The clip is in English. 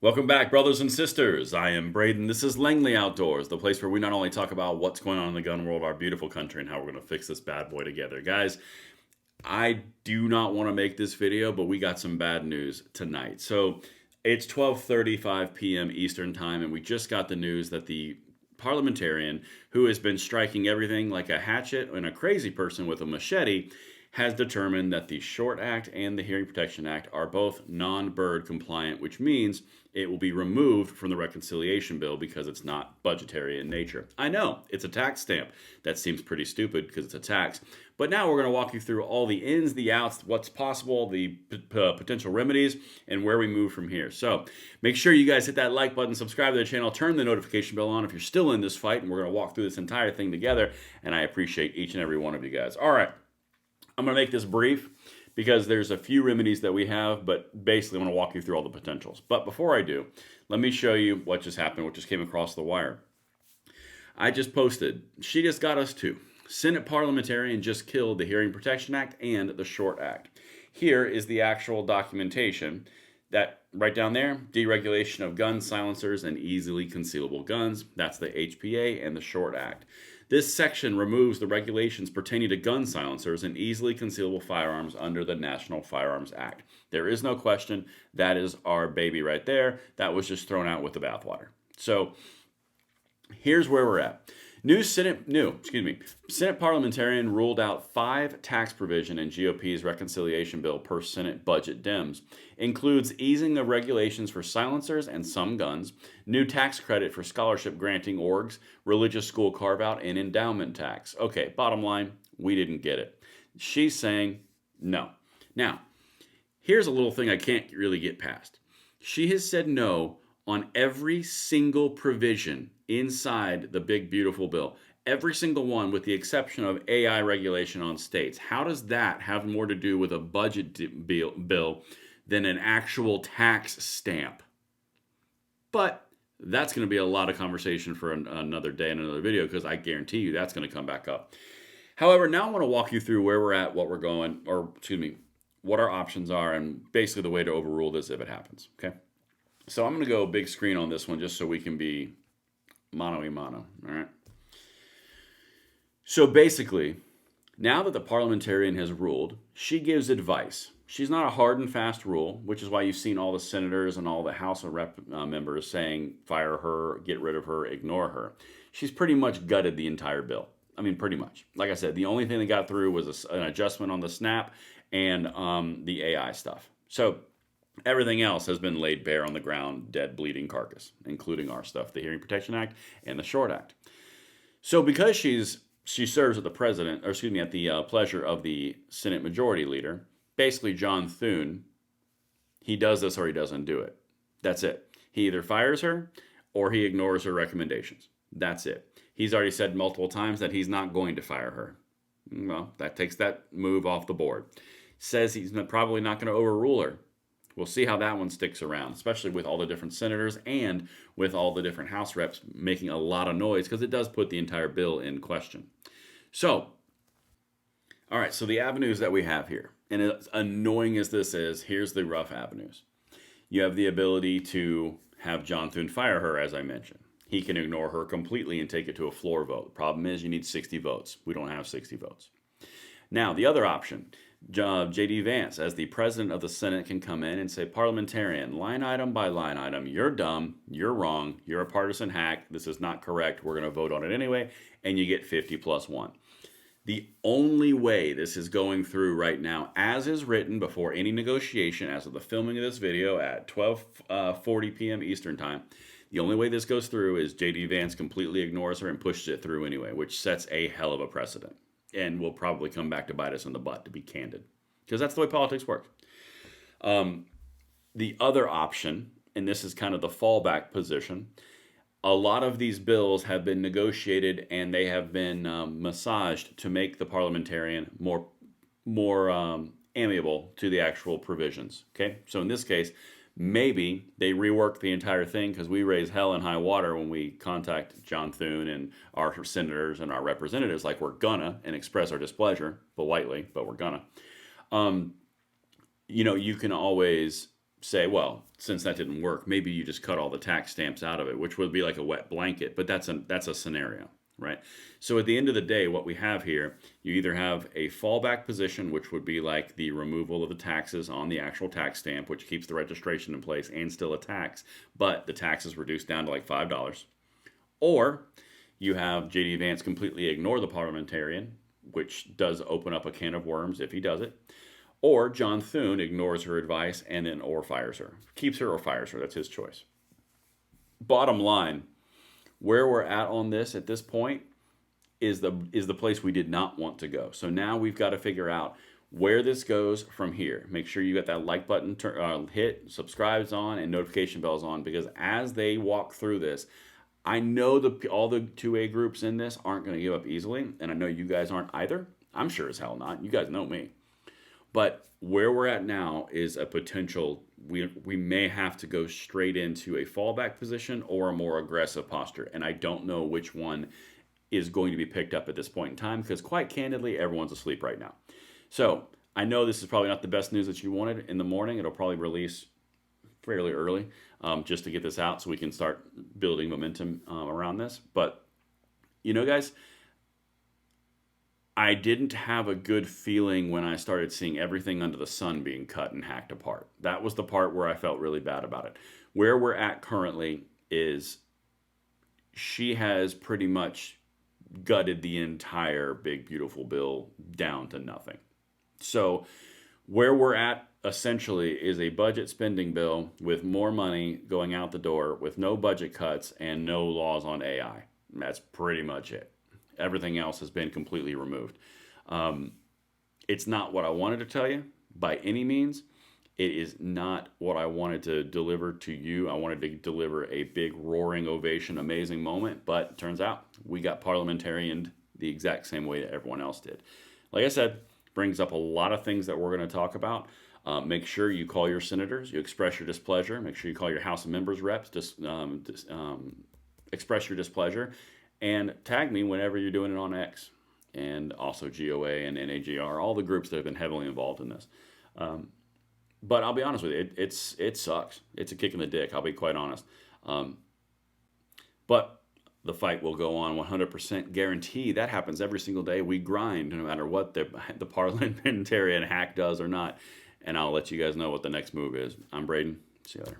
Welcome back, brothers and sisters. I am Braden. This is Langley Outdoors, the place where we not only talk about what's going on in the gun world, our beautiful country, and how we're going to fix this bad boy together. Guys, I do not want to make this video, but we got some bad news tonight. So it's 12:35 p.m. Eastern Time, and we just got the news that the parliamentarian, who has been striking everything like a hatchet and a crazy person with a machete, has determined that the Short Act and the Hearing Protection Act are both non-bird compliant, which means it will be removed from the reconciliation bill because it's not budgetary in nature. I know, it's a tax stamp. That seems pretty stupid because it's a tax. But now we're going to walk you through all the ins, the outs, what's possible, the potential remedies, and where we move from here. So make sure you guys hit that like button, subscribe to the channel, turn the notification bell on if you're still in this fight, and we're going to walk through this entire thing together, and I appreciate each and every one of you guys. All right. I'm going to make this brief because there's a few remedies that we have, but basically I'm going to walk you through all the potentials. But before I do, let me show you what just happened, what just came across the wire. I just posted, she just got us too. Senate parliamentarian just killed the Hearing Protection Act and the Short Act. Here is the actual documentation that right down there, deregulation of gun silencers and easily concealable guns. That's the HPA and the Short Act. This section removes the regulations pertaining to gun silencers and easily concealable firearms under the National Firearms Act. There is no question that is our baby right there. That was just thrown out with the bathwater. So here's where we're at. Senate parliamentarian ruled out 5 tax provision in GOP's reconciliation bill per Senate budget Dems. Includes easing of regulations for silencers and some guns, new tax credit for scholarship granting orgs, religious school carve-out, and endowment tax. Okay, bottom line, we didn't get it. She's saying no. Now, here's a little thing I can't really get past. She has said no on every single provision inside the big, beautiful bill. Every single one, with the exception of AI regulation on states. How does that have more to do with a budget bill than an actual tax stamp? But that's going to be a lot of conversation for another day and another video, because I guarantee you that's going to come back up. However, now I want to walk you through where we're at, what we're going, or excuse me, what our options are, and basically the way to overrule this if it happens. Okay. So I'm going to go big screen on this one just so we can be mano a mano, all right? So basically, now that the parliamentarian has ruled, she gives advice. She's not a hard and fast rule, which is why you've seen all the senators and all the House of Rep members saying fire her, get rid of her, ignore her. She's pretty much gutted the entire bill. I mean, pretty much. Like I said, the only thing that got through was an adjustment on the SNAP and the AI stuff. So everything else has been laid bare on the ground, dead, bleeding carcass, including our stuff, the Hearing Protection Act and the Short Act. So because she serves at the president, or excuse me, at the pleasure of the Senate Majority Leader, basically John Thune, he does this or he doesn't do it. That's it. He either fires her or he ignores her recommendations. That's it. He's already said multiple times that he's not going to fire her. Well, that takes that move off the board. Says he's probably not going to overrule her. We'll see how that one sticks around, especially with all the different senators and with all the different House reps making a lot of noise, because it does put the entire bill in question. So, all right, so the avenues that we have here, and as annoying as this is, here's the rough avenues. You have the ability to have John Thune fire her, as I mentioned. He can ignore her completely and take it to a floor vote. The problem is you need 60 votes. We don't have 60 votes. Now, the other option, J.D. Vance, as the president of the Senate, can come in and say, parliamentarian, line item by line item, you're dumb, you're wrong, you're a partisan hack, this is not correct, we're going to vote on it anyway, and you get 50 plus 1. The only way this is going through right now, as is written before any negotiation, as of the filming of this video at 12:40 p.m. Eastern Time, the only way this goes through is J.D. Vance completely ignores her and pushes it through anyway, which sets a hell of a precedent. And will probably come back to bite us in the butt, to be candid. Because that's the way politics works. The other option, and this is kind of the fallback position, a lot of these bills have been negotiated and they have been massaged to make the parliamentarian more amiable to the actual provisions. Okay, so in this case, maybe they rework the entire thing, because we raise hell and high water when we contact John Thune and our senators and our representatives, like we're gonna, and express our displeasure politely, but we're gonna. You can always say, well, since that didn't work, maybe you just cut all the tax stamps out of it, which would be like a wet blanket, but that's a scenario, right? So at the end of the day, what we have here, you either have a fallback position, which would be like the removal of the taxes on the actual tax stamp, which keeps the registration in place and still a tax, but the tax is reduced down to like $5. Or you have JD Vance completely ignore the parliamentarian, which does open up a can of worms if he does it. Or John Thune ignores her advice and then or fires her. Keeps her or fires her. That's his choice. Bottom line, where we're at on this at this point is the place we did not want to go. So now we've got to figure out where this goes from here. Make sure you got that like button hit, subscribes on, and notification bells on, because as they walk through this, I know all the 2A groups in this aren't going to give up easily, and I know you guys aren't either. I'm sure as hell not. You guys know me. But where we're at now is a potential, we may have to go straight into a fallback position or a more aggressive posture. And I don't know which one is going to be picked up at this point in time, because quite candidly, everyone's asleep right now. So I know this is probably not the best news that you wanted in the morning. It'll probably release fairly early, just to get this out so we can start building momentum around this. But, guys, I didn't have a good feeling when I started seeing everything under the sun being cut and hacked apart. That was the part where I felt really bad about it. Where we're at currently is she has pretty much gutted the entire big, beautiful bill down to nothing. So where we're at essentially is a budget spending bill with more money going out the door with no budget cuts and no laws on AI. That's pretty much it. Everything else has been completely removed. It's not what I wanted to tell you by any means. It is not what I wanted to deliver to you. I wanted to deliver a big roaring ovation, amazing moment, but it turns out we got parliamentarianed the exact same way that everyone else did. Like I said, brings up a lot of things that we're going to talk about. Make sure you call your senators, you express your displeasure. Make sure you call your House of Members reps, express your displeasure. And tag me whenever you're doing it on X, and also GOA and NAGR, all the groups that have been heavily involved in this. But I'll be honest with you, it sucks. It's a kick in the dick, I'll be quite honest. But the fight will go on, 100% guarantee. That happens every single day. We grind no matter what the parliamentarian hack does or not. And I'll let you guys know what the next move is. I'm Braden. See you later.